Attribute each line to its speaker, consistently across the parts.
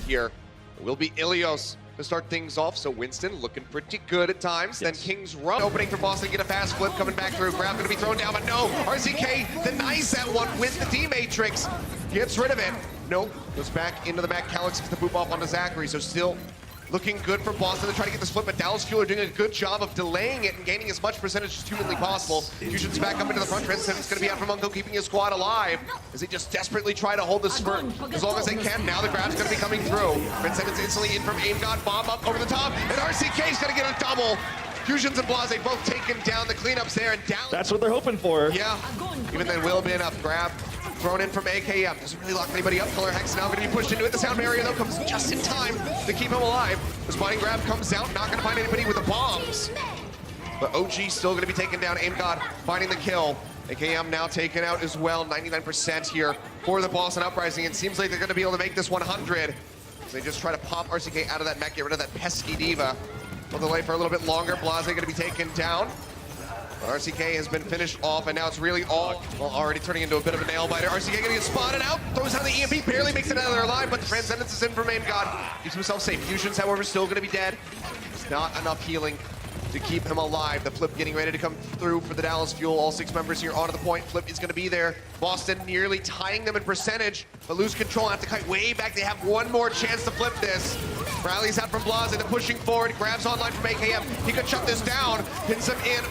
Speaker 1: here. It will be Ilios to start things off, so Winston looking pretty good at times. Yes. Then King's Run opening for Boston, get a fast flip coming back through. Grab gonna be thrown down, but no, RCK denies that one with the D-Matrix. Gets rid of it. Nope, goes back into the back. Calyx gets the boop off onto Zachary, so still looking good for Boston to try to get this flip, but Dallas Fuel are doing a good job of delaying it and gaining as much percentage as humanly possible. Fusion's back up into the front. Transcendent's going to be out from Unko, keeping his squad alive as they just desperately try to hold this for as long as they can. Now the grab's going to be coming through. Transcendent's instantly in from Aim God, bomb up over the top, and RCK's going to get a double. Fusions and Blase both taking down. The cleanups there, and Dallas.
Speaker 2: That's what they're hoping for.
Speaker 1: Yeah, even then will be enough. Grab thrown in from AKM. Doesn't really lock anybody up. Color Hex now going to be pushed into it. The sound barrier, though, comes just in time to keep him alive. The spotting grab comes out. Not going to find anybody with the bombs. But OG still going to be taken down. Aim God finding the kill. AKM now taken out as well. 99% here for the Boston Uprising. It seems like they're going to be able to make this 100. So they just try to pop RCK out of that mech, get rid of that pesky diva. They'll delay for a little bit longer. Blase going to be taken down. But RCK has been finished off, and now it's really all, well, already turning into a bit of a nail-biter. RCK gonna get spotted out, throws down the EMP, barely makes it out of there alive, but the Transcendence is in for Aim God. Keeps himself safe. Fusions, however, still gonna be dead. It's not enough healing to keep him alive. The flip getting ready to come through for the Dallas Fuel. All 6 members here onto the point. Flip is gonna be there. Boston nearly tying them in percentage, but lose control. Have to kite way back. They have one more chance to flip this. Rallies out from Blase, they're pushing forward. Grabs online from AKM. He could shut this down, pins him in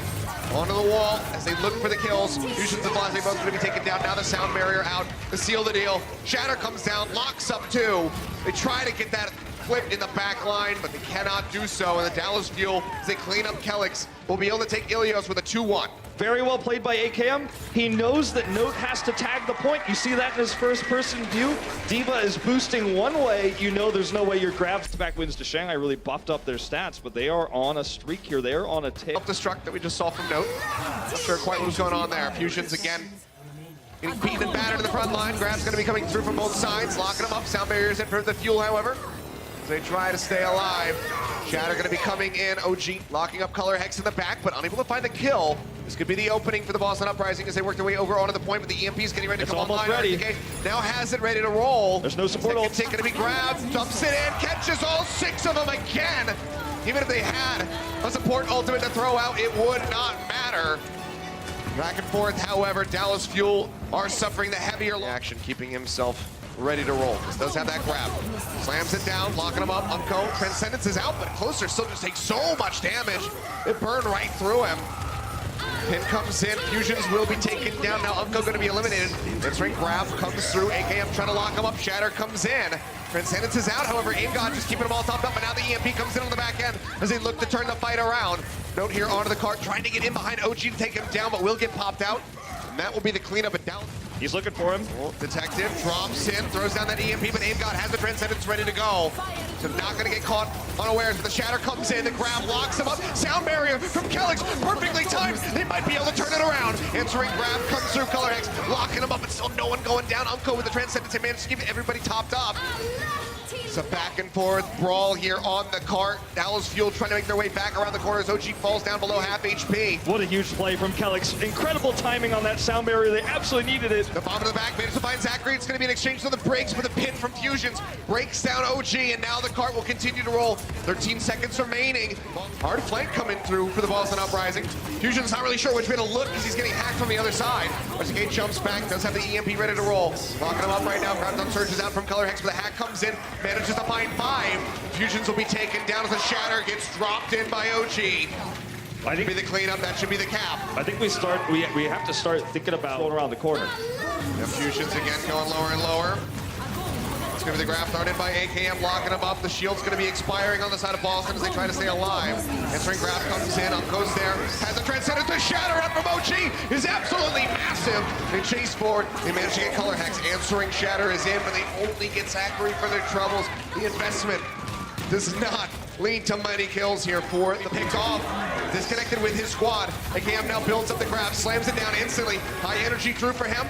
Speaker 1: onto the wall as they look for the kills. Fusions and Blase both going to be taken down. Now the sound barrier out to seal the deal. Shatter comes down, locks up 2. They try to get that flip in the back line, but they cannot do so. And the Dallas Fuel, as they clean up Calyx, will be able to take Ilios with a 2-1.
Speaker 2: Very well played by AKM. He knows that Note has to tag the point. You see that in his first-person view. Diva is boosting one way. You know there's no way your grabs back wins to Shanghai really buffed up their stats, but they are on a streak here. They are on a tail.
Speaker 1: Self-destruct that we just saw from Note. Not sure quite what was going on there. Fusions again getting beaten and battered in the front line. Grab's going to be coming through from both sides, locking them up. Sound barriers in for the Fuel, however, as they try to stay alive. Shatter going to be coming in. OG locking up Color Hex in the back, but unable to find the kill. This could be the opening for the Boston Uprising as they work their way over onto the point, but the EMP is getting ready to come online.
Speaker 2: Ready.
Speaker 1: RCK now has it ready to roll.
Speaker 2: There's no support.
Speaker 1: Second tick going to be grabbed, dumps it in, catches all 6 of them again. Even if they had a support ultimate to throw out, it would not matter. Back and forth, however, Dallas Fuel are suffering the heavier action, keeping himself ready to roll. This does have that grab. Slams it down, locking him up. Unco, Transcendence is out, but Closer still just takes so much damage. It burned right through him. Pin comes in, Fusions will be taken down. Now Unco going to be eliminated. This ring grab comes through, AKM trying to lock him up. Shatter comes in. Transcendence is out, however, Aim God just keeping them all topped up, but now the EMP comes in on the back end as they look to turn the fight around. Note here onto the cart, trying to get in behind OG to take him down, but will get popped out. And that will be the cleanup at down.
Speaker 2: He's looking for him.
Speaker 1: Detective drops in, throws down that EMP, but Aim God has the Transcendence ready to go. So not going to get caught unawares, but the Shatter comes in, the grab locks him up. Sound barrier from Calyx, perfectly timed. They might be able to turn it around. Answering grab comes through, Color Hex, locking him up, but still no one going down. Unco with the Transcendence, they managed to keep everybody topped up. It's a back and forth brawl here on the cart. Dallas Fuel trying to make their way back around the corners. OG falls down below half HP.
Speaker 2: What a huge play from Calyx. Incredible timing on that sound barrier. They absolutely needed it.
Speaker 1: The bomb to the back, manages to find Zachary. It's going to be an exchange for the breaks, but the pin from Fusions breaks down OG, and now the cart will continue to roll. 13 seconds remaining. Hard flank coming through for the Boston Uprising. Fusions not really sure which way to look because he's getting hacked from the other side. RCK jumps back, does have the EMP ready to roll. Locking him up right now. Crowddown surges out from Color Hex, but the hack comes in, manages to find 5. Fusions will be taken down as the Shatter gets dropped in by OG. That should be the cleanup, that should be the cap.
Speaker 2: I think we have to start thinking about going around the corner.
Speaker 1: Yeah, Fusions again going lower and lower. It's going to be the grab thrown in by AKM, locking him up. The shield's going to be expiring on the side of Boston as they try to stay alive. Answering grab comes in, Unco's there, has the Transcendence. The Shatter out from OG is absolutely massive. They chase forward, they manage to get Color Hex. Answering Shatter is in, but they only get Zachary for their troubles. The investment does not lead to many kills here for the pick off. Disconnected with his squad. AKM now builds up the grab, slams it down instantly. High energy through for him.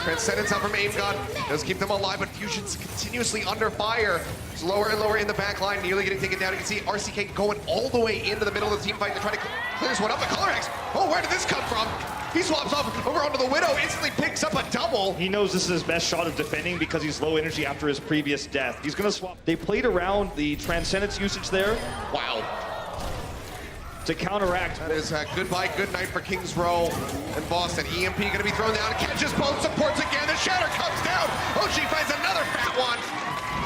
Speaker 1: Transcendence out from Aim God does keep them alive, but Fusion's continuously under fire. It's lower and lower in the back line, nearly getting taken down. You can see RCK going all the way into the middle of the team fight to try to clear this one up. The Color Hex, oh, where did this come from? He swaps off over onto the Widow, instantly picks up a double.
Speaker 2: He knows this is his best shot of defending because he's low energy after his previous death. He's gonna swap. They played around the Transcendence usage there.
Speaker 1: Wow.
Speaker 2: To counteract.
Speaker 1: That is a goodbye, good night for Kings Row and Boston. EMP gonna be thrown down, catches both supports again. The Shatter comes down. OG finds another fat one.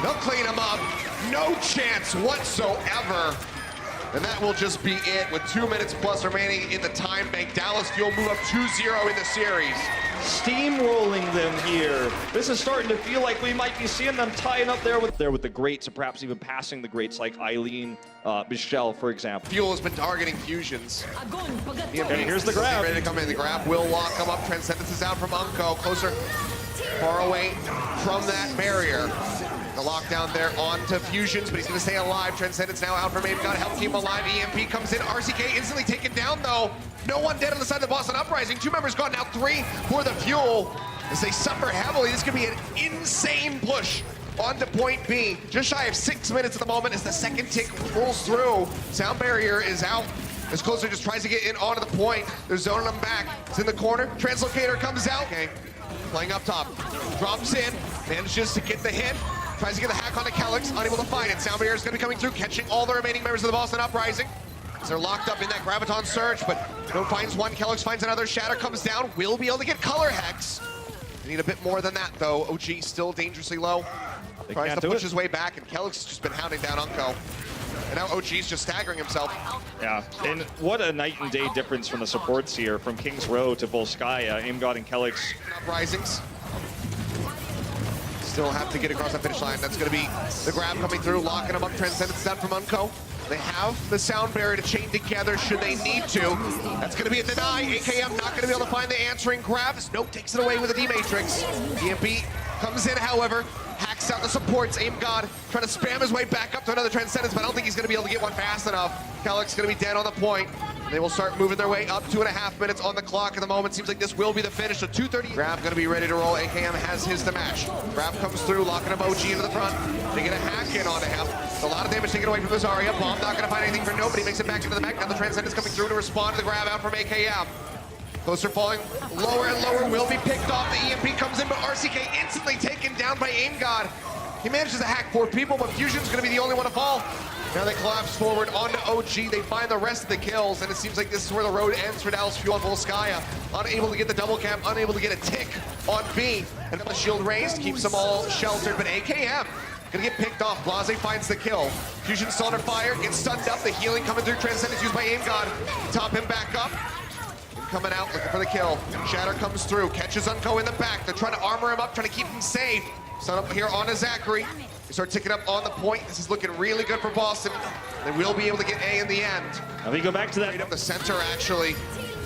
Speaker 1: They'll clean him up. No chance whatsoever. And that will just be it with 2 minutes plus remaining in the time bank. Dallas Fuel move up 2-0 in the series.
Speaker 2: Steamrolling them here. This is starting to feel like we might be seeing them tying up there with the greats, and perhaps even passing the greats like Eileen, Michelle, for example.
Speaker 1: Fuel has been targeting fusions.
Speaker 2: And here's the grab.
Speaker 1: Ready to come in. The grab will lock him up. Transcendence is out from Unco. Closer, far away from that barrier. The lockdown there onto Fusions, but he's going to stay alive. Transcendence now out from Abe. Got to help keep him alive. EMP comes in. RCK instantly taken down, though. No one dead on the side of the Boston Uprising. 2 members gone, now 3 for the Fuel. As they suffer heavily, this could be an insane push onto point B. Just shy of 6 minutes at the moment as the second tick rolls through. Sound barrier is out. As Closer just tries to get in onto the point. They're zoning him back. It's in the corner. Translocator comes out. Okay, playing up top. Drops in. Manages to get the hit. Tries to get the hack onto Kellex, unable to find it. Sound barrier is going to be coming through, catching all the remaining members of the Boston Uprising. As they're locked up in that Graviton Surge, but no finds one, Kellex finds another, Shatter comes down, will be able to get Color Hex. They need a bit more than that, though. OG still dangerously low. Tries to push his way back, and Kellex has just been hounding down Unco. And now OG's just staggering himself.
Speaker 2: Yeah, and what a night and day difference from the supports here, from Kings Row to Volskaya, Aimgod and Kellex.
Speaker 1: Uprisings. Still have to get across that finish line. That's going to be the grab coming through, locking him up. Transcendence down from Unco. They have the sound barrier to chain together should they need to. That's going to be a deny. AKM not going to be able to find the answering grab. Snoke takes it away with a D-Matrix. EMP comes in, however, hacks out the supports. Aimgod trying to spam his way back up to another Transcendence, but I don't think he's going to be able to get one fast enough. Kellex going to be dead on the point. They will start moving their way up. 2.5 minutes on the clock at the moment. Seems like this will be the finish. So 2:30. Grab going to be ready to roll. AKM has his to match. Grab comes through, locking him OG into the front. They get a hack in onto him. A lot of damage taken away from this Zarya. Bomb not going to find anything for nobody. Makes it back into the mech. Now the Transcendence coming through to respond to the grab out from AKM. Closer falling lower and lower. Will be picked off. The EMP comes in, but RCK instantly taken down by Aimgod. He manages to hack 4 people, but Fusion's going to be the only one to fall. Now they collapse forward onto OG. They find the rest of the kills, and it seems like this is where the road ends for Dallas Fuel and Volskaya. Unable to get the double camp, unable to get a tick on B. And then the shield raised, keeps them all sheltered, but AKM gonna get picked off. Blase finds the kill. Fusion still under fire, gets stunned up. The healing coming through. Transcendence used by Aimgod. Top him back up. And coming out, looking for the kill. Shatter comes through, catches Unco in the back. They're trying to armor him up, trying to keep him safe. Stun up here onto Zachary. They start ticking up on the point. This is looking really good for Boston. They will be able to get A in the end.
Speaker 2: Now we go back to that.
Speaker 1: Right up the center, actually.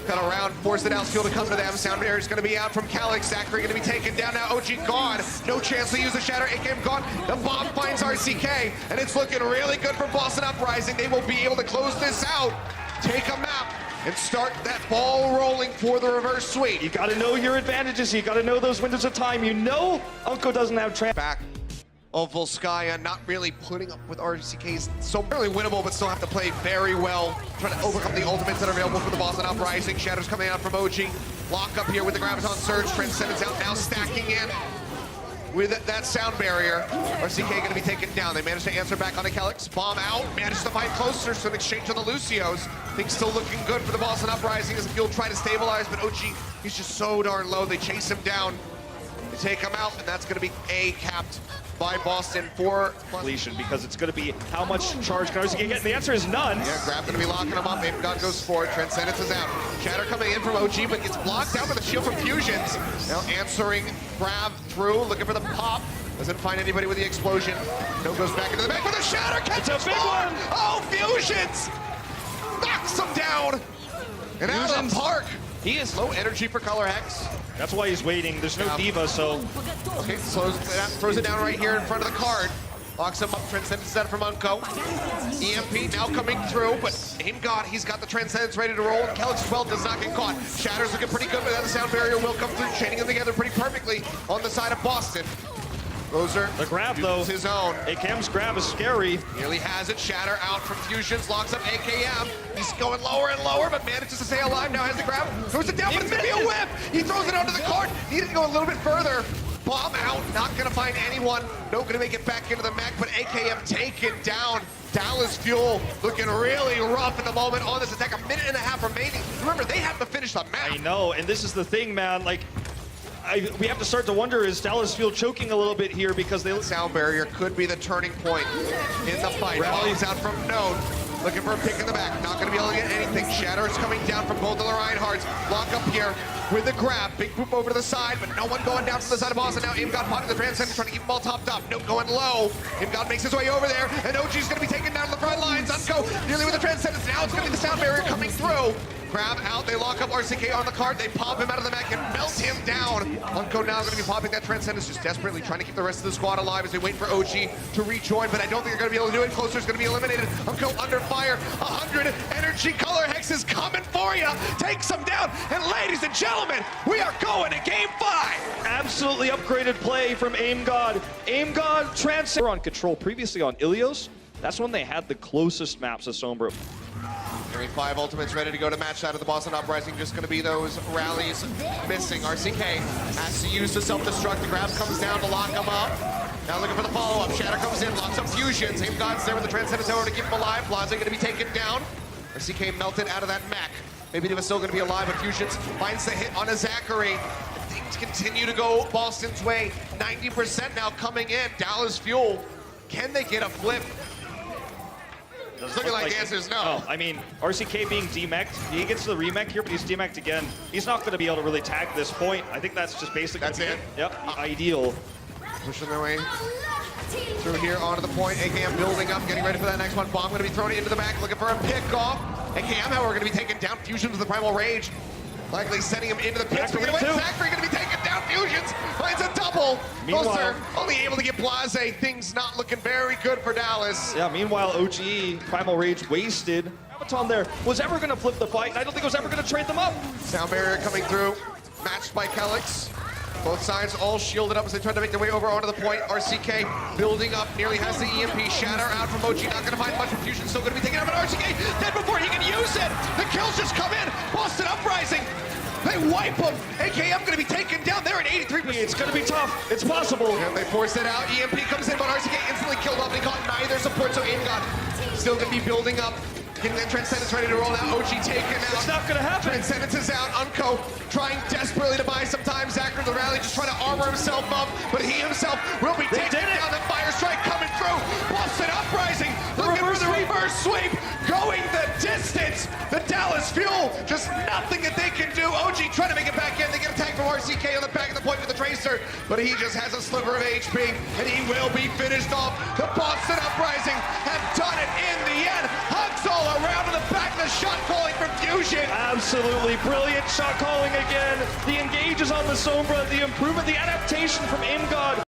Speaker 1: Cut around, force the Dallas Fuel to come to them. Sound barrier is going to be out from Kellex. Zachary going to be taken down now. OG gone. No chance to use the Shatter. AKM gone. The bomb finds RCK, and it's looking really good for Boston Uprising. They will be able to close this out, take a map, and start that ball rolling for the reverse sweep.
Speaker 2: You got to know your advantages. You got to know those windows of time. You know Unco doesn't have
Speaker 1: back of Volskaya, not really putting up with RCK's so barely winnable, but still have to play very well, trying to overcome the ultimates that are available for the Boston Uprising. Shadows coming out from OG. Lock up here with the Graviton Surge. Transcendence out now, stacking in with that sound barrier. RCK going to be taken down. They managed to answer back on a Kellex. Bomb out, managed to find Closer, so an exchange on the Lucios. Things still looking good for the Boston Uprising as the field try to stabilize, but OG, he's just so darn low. They chase him down. They take him out, and that's going to be A capped by Boston for
Speaker 2: completion, because it's going to be how much charge can RCK get? And the answer is none.
Speaker 1: Yeah, Grab going to be locking him up. Aimgod goes forward. Transcendence is out. Shatter coming in from OG, but gets blocked out by the shield from Fusions. Now answering Grab through, looking for the pop. Doesn't find anybody with the explosion. No goes back into the back with a Shatter. Catches
Speaker 2: it's a big one.
Speaker 1: Oh, Fusions knocks him down and out of the park.
Speaker 2: He is
Speaker 1: low energy for Color Hex.
Speaker 2: That's why he's waiting. There's no Diva, so.
Speaker 1: Okay, throws it down right here in front of the card. Locks him up, Transcendence out from Unco. EMP now coming through, but Aimgod, he's got the Transcendence ready to roll. Kellex 12 does not get caught. Shatter's looking pretty good, but the sound barrier will come through, chaining them together pretty perfectly on the side of Boston. Roser,
Speaker 2: The grab, though.
Speaker 1: his own.
Speaker 2: AKM's grab is scary.
Speaker 1: Nearly has it. Shatter out from Fusions, locks up AKM. He's going lower and lower, but manages to stay alive. Now has the grab. Throws it down, but it's going to be a whip. He throws it onto the cart. Needed to go a little bit further. Bomb out. Not going to find anyone. No going to make it back into the mech, but AKM taken down. Dallas Fuel looking really rough in the moment on this attack. 1.5 minutes remaining. Remember, they have to finish the map.
Speaker 2: I know, and this is the thing, man. Like, we have to start to wonder, is Dallas Fuel choking a little bit here because they...
Speaker 1: Sound barrier could be the turning point in the fight. Rallies out from Node. Looking for a pick in the back. Not going to be able to get anything. Shatter is coming down from both of the Reinhardts. Lock up here with the grab. Big boop over to the side, but no one going down to the side of Boston. Now Imgod potting the Transcendence, trying to keep them all topped up. Nope, going low. Imgod makes his way over there, and OG's going to be taken down to the front lines. Unco nearly with the Transcendence. Now it's going to be the sound barrier coming through. Grab out, they lock up RCK on the card, they pop him out of the mech and melt him down. Unco now going to be popping that Transcendence, just desperately trying to keep the rest of the squad alive as they wait for OG to rejoin, but I don't think they're going to be able to do it. Closer's going to be eliminated. Unco under fire, 100 energy color hex is coming for you. Takes him down, and ladies and gentlemen, we are going to game 5.
Speaker 2: Absolutely upgraded play from AimGod. AimGod Transcend on control previously on Ilios. That's when they had the closest maps to Sombra.
Speaker 1: Nearing 5 ultimates ready to go to match out of the Boston Uprising. Just going to be those rallies missing. RCK has to use the self-destruct. The grab comes down to lock him up. Now looking for the follow-up. Shatter comes in, locks up Fusions. AimGod's there with the Transcendence over to keep him alive. Plaza going to be taken down. RCK melted out of that mech. Maybe Diva's still going to be alive, but Fusions finds the hit on a Zachary. Things continue to go Boston's way. 90% now coming in. Dallas Fuel. Can they get a flip? It's looking like the answer is no.
Speaker 2: Oh, I mean, RCK being demeched, he gets to the remech here, but he's demeched again. He's not going to be able to really tag this point. I think that's just basically...
Speaker 1: That's it?
Speaker 2: Yep, ideal.
Speaker 1: Pushing their way through here onto the point. AKM building up, getting ready for that next one. Bomb going to be thrown into the back, looking for a pick off. AKM, however, going to be taken down. Fusions with the Primal Rage. Likely sending him into the pits. Zachary going to be taken down. Fusions finds a double. Closer, only able to get Blase. Things not looking very good for Dallas.
Speaker 2: Yeah, meanwhile, OGE, Primal Rage wasted. Avaton there was ever going to flip the fight, and I don't think it was ever going to trade them up.
Speaker 1: Sound barrier coming through, matched by Kelix. Both sides all shielded up as they try to make their way over onto the point. RCK building up, nearly has the EMP. Shatter out from OG, not going to find much. Fusion still going to be taken out, but RCK dead before he can use it. The kills just come in. Boston Uprising, they wipe him. AKM going to be taken down there at 83%.
Speaker 2: It's going to be tough. It's possible.
Speaker 1: And they force it out. EMP comes in, but RCK instantly killed off. They caught neither support, so AimGod still going to be building up. Getting that Transcendence ready to roll now. OG taken out.
Speaker 2: It's not going to happen.
Speaker 1: Transcendence is out. Unco trying desperately to buy some time. Zachary the rally just trying to armor himself up, but he himself will be taken down. The fire strike coming through. Boston Uprising looking for the reverse sweep. Going the distance. The Dallas Fuel, just nothing that they can do. OG trying to make it back in. They get a tag from RCK on the back of the point with the Tracer, but he just has a sliver of HP, and he will be finished off. The Boston Uprising have done it in the end. Hugs all around in the back, the shot calling from Fusion.
Speaker 2: Absolutely brilliant shot calling again. The engage is on the Sombra, the improvement, the adaptation from AimGod.